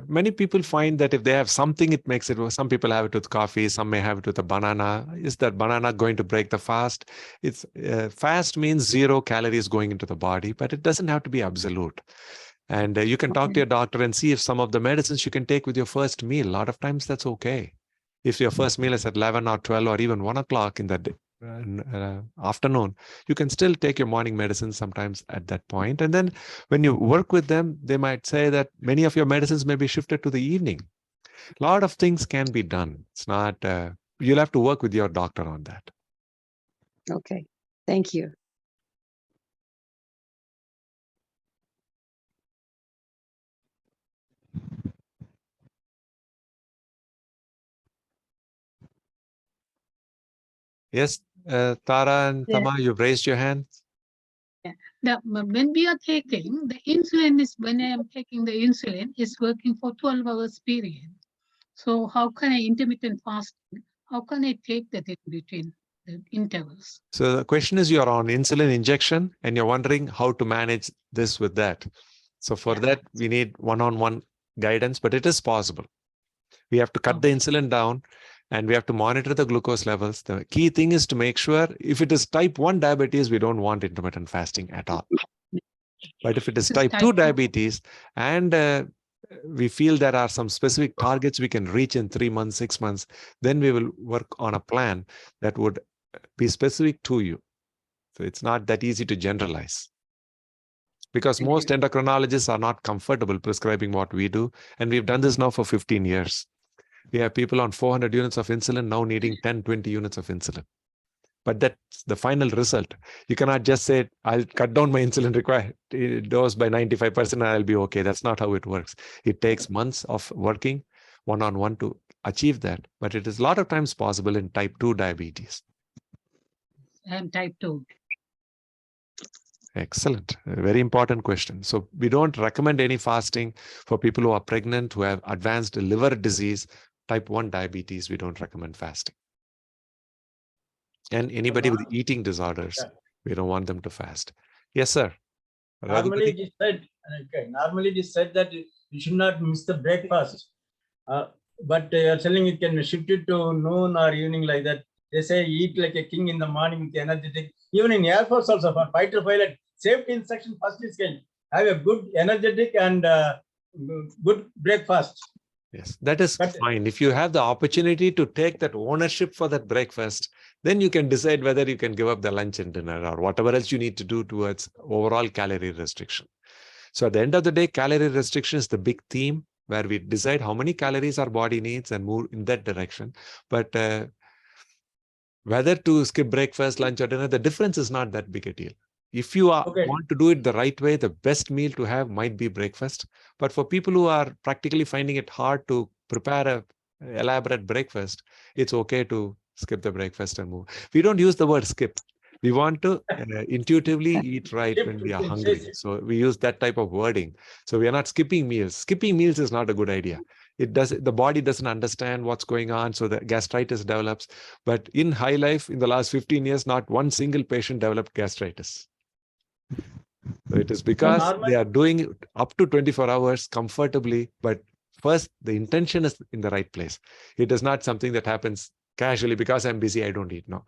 Many people find that if they have something, it makes it worse. Some people have it with coffee, some may have it with a banana. Is that banana going to break the fast? It's fast means 0 calories going into the body, but it doesn't have to be absolute. And you can talk to your doctor and see if some of the medicines you can take with your first meal. A lot of times that's okay. If your first meal is at 11 or 12 or even 1 o'clock in the afternoon, you can still take your morning medicine sometimes at that point. And then when you work with them, they might say that many of your medicines may be shifted to the evening. A lot of things can be done. It's not, you'll have to work with your doctor on that. Okay, thank you. Yes, Tara and Tama, you've raised your hand. When we are taking the insulin, when I am taking the insulin, is working for 12 hours period. So how can I intermittent fasting? How can I take that in between the intervals? So the question is, you're on insulin injection and you're wondering how to manage this with that. So for that, we need one-on-one guidance, but it is possible. We have to cut the insulin down and we have to monitor the glucose levels. The key thing is to make sure if it is type 1 diabetes, we don't want intermittent fasting at all. But if it is type 2 diabetes and we feel there are some specific targets we can reach in 3 months, 6 months, then we will work on a plan that would be specific to you. So it's not that easy to generalize. Because most endocrinologists are not comfortable prescribing what we do. And we've done this now for 15 years. We have people on 400 units of insulin now needing 10, 20 units of insulin. But that's the final result. You cannot just say, I'll cut down my insulin required dose by 95% and I'll be okay. That's not how it works. It takes months of working one-on-one to achieve that. But it is a lot of times possible in type 2 diabetes. And type 2. Excellent. A very important question. So we don't recommend any fasting for people who are pregnant, who have advanced liver disease, type 1 diabetes. We don't recommend fasting. And anybody with eating disorders, we don't want them to fast. Yes, sir. Normally it is said, normally it is said that you should not miss the breakfast. But you are telling it can be shifted to noon or evening like that. They say eat like a king in the morning with energetic. Even in Air Force also, for fighter pilot, safety instruction first is can have a good energetic and good breakfast. Yes, that is fine. If you have the opportunity to take that ownership for that breakfast, then you can decide whether you can give up the lunch and dinner or whatever else you need to do towards overall calorie restriction. So at the end of the day, calorie restriction is the big theme where we decide how many calories our body needs and move in that direction. But whether to skip breakfast, lunch or dinner, the difference is not that big a deal. If you want to do it the right way, the best meal to have might be breakfast. But for people who are practically finding it hard to prepare an elaborate breakfast, it's okay to skip the breakfast and move. We don't use the word skip. We want to intuitively eat right when we are hungry. So we use that type of wording. So we are not skipping meals. Skipping meals is not a good idea. The body doesn't understand what's going on, so the gastritis develops. But in high life, in the last 15 years, not one single patient developed gastritis. So it is because they are doing it up to 24 hours comfortably, but first the intention is in the right place. It is not something that happens casually because I'm busy, I don't eat. No,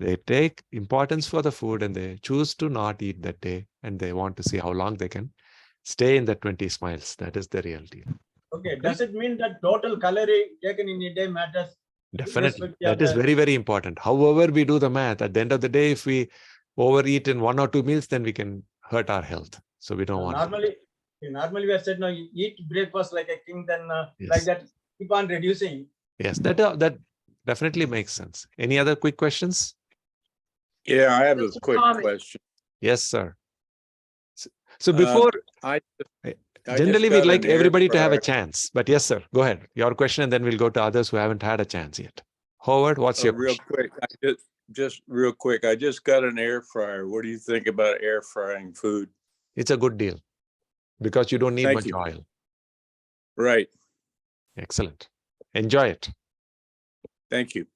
they take importance for the food and they choose to not eat that day, and they want to see how long they can stay in that 20 smiles. That is the real deal. Okay, does it mean that total calorie taken in a day matters? Definitely. That is very, very important. However we do the math, at the end of the day, if we overeat in 1 or 2 meals, then we can hurt our health. So we don't want normally we have said, no, you eat breakfast like a king, then like that, keep on reducing. Yes, that definitely makes sense. Any other quick questions? Yeah, I have a quick question. Yes, sir. So before, generally we'd like everybody to have a chance, but yes, sir, go ahead. Your question, and then we'll go to others who haven't had a chance yet. Howard, what's your real question? quick? Just real quick. I just got an air fryer. What do you think about air frying food? It's a good deal because you don't need much oil. Right. Excellent. Enjoy it. Thank you.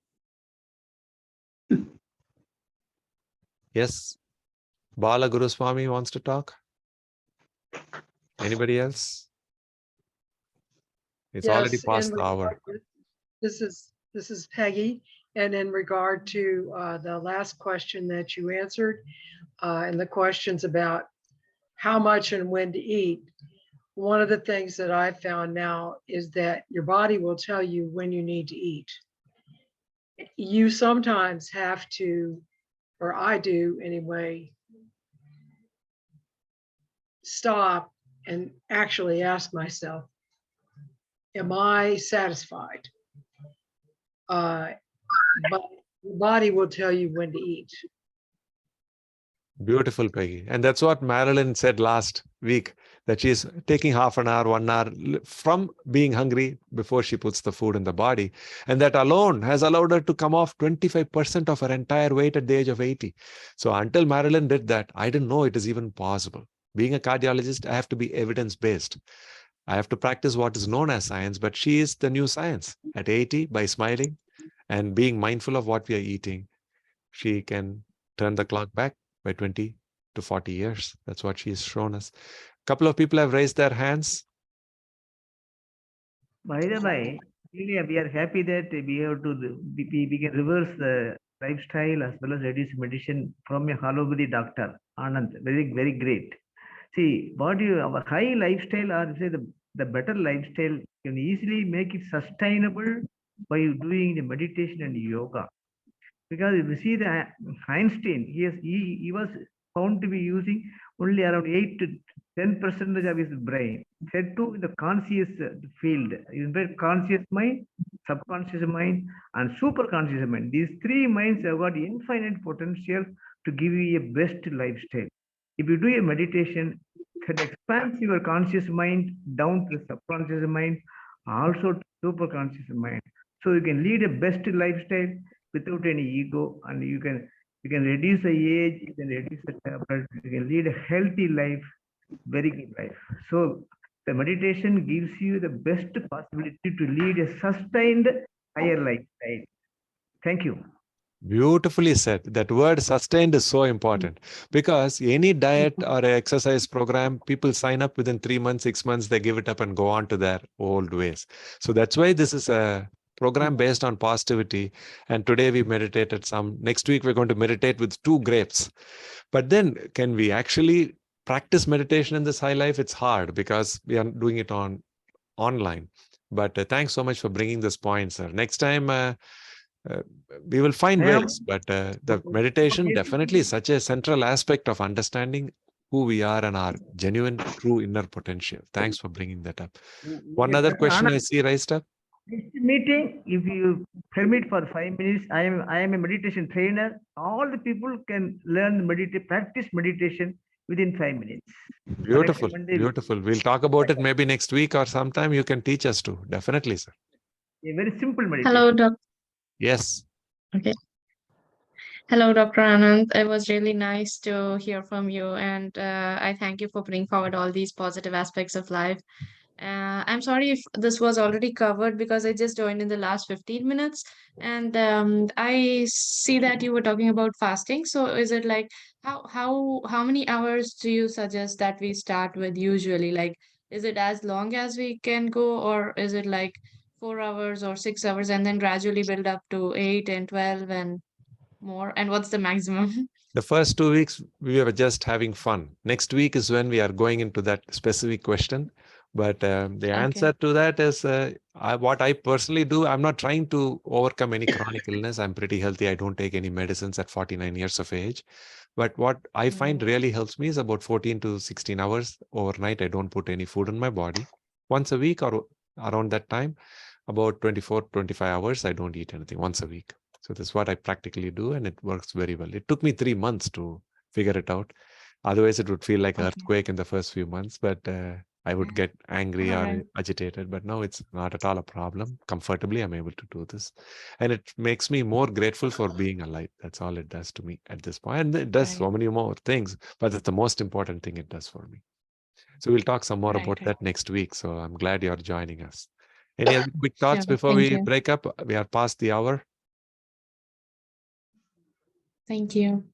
Yes. Bala Guruswami wants to talk. Anybody else? It's already Yes, past in the hour. regard- This is Peggy, and in regard to the last question that you answered, and the questions about how much and when to eat, one of the things that I found now is that your body will tell you when you need to eat. You sometimes have to, or I do anyway, stop and actually ask myself, am I satisfied? But the body will tell you when to eat. Beautiful, Peggy. And that's what Marilyn said last week, that she's taking half an hour, 1 hour from being hungry before she puts the food in the body. And that alone has allowed her to come off 25% of her entire weight at the age of 80. So until Marilyn did that, I didn't know it is even possible. Being a cardiologist, I have to be evidence-based. I have to practice what is known as science, but she is the new science. At 80, by smiling and being mindful of what we are eating, she can turn the clock back by 20 to 40 years. That's what she's shown us. A couple of people have raised their hands. By the way, really we are happy that we have to we can reverse the lifestyle as well as reduce medication from a allopathy doctor. Anand, very great. See, what you our high lifestyle or say the better lifestyle can easily make it sustainable by doing the meditation and yoga. Because if you see the Einstein, he was found to be using only around 8 to 10% of his brain, said to the conscious field, conscious mind, subconscious mind, and superconscious mind. These three minds have got infinite potential to give you a best lifestyle. If you do a meditation, it expands your conscious mind down to the subconscious mind, also to superconscious mind. So you can lead a best lifestyle without any ego, and you can reduce the age, you can reduce the tablet, you can lead a healthy life, very good life. So the meditation gives you the best possibility to lead a sustained higher lifestyle. Thank you. Beautifully said. That word sustained is so important, because any diet or exercise program, people sign up within 3 months, 6 months, they give it up and go on to their old ways. So that's why this is a program based on positivity. And today we meditated some. Next week, we're going to meditate with 2 grapes. But then can we actually practice meditation in this high life? It's hard because we are doing it online. But thanks so much for bringing this point, sir. Next time, we will find ways, but the meditation definitely is such a central aspect of understanding who we are and our genuine, true inner potential. Thanks for bringing that up. One other question I see raised up. Next meeting, if you permit for 5 minutes, I am a meditation trainer. All the people can learn practice meditation within 5 minutes. Beautiful, beautiful. We'll talk about it maybe next week or sometime. You can teach us too. Definitely, sir. A very simple meditation. Hello, Dr. Yes. Okay. Hello, Dr. Anand. It was really nice to hear from you, and I thank you for bringing forward all these positive aspects of life. I'm sorry if this was already covered because I just joined in the last 15 minutes, and I see that you were talking about fasting. So is it like how many hours do you suggest that we start with usually? Like, is it as long as we can go, or is it like 4 hours or 6 hours and then gradually build up to 8 and 12 and more? And what's the maximum? The first 2 weeks, we were just having fun. Next week is when we are going into that specific question. But the answer to that is what I personally do. I'm not trying to overcome any chronic illness. I'm pretty healthy. I don't take any medicines at 49 years of age. But what I find really helps me is about 14 to 16 hours overnight. I don't put any food in my body. Once a week or around that time, about 24, 25 hours, I don't eat anything once a week. So that's what I practically do, and it works very well. It took me 3 months to figure it out. Otherwise, it would feel like an earthquake in the first few months, but I would get angry or agitated. But now it's not at all a problem. Comfortably, I'm able to do this. And it makes me more grateful for being alive. That's all it does to me at this point. And it does so many more things, but it's the most important thing it does for me. So we'll talk some more about that next week. So I'm glad you're joining us. Any other quick thoughts Sure, before thank we you. break up? We are past the hour. Thank you.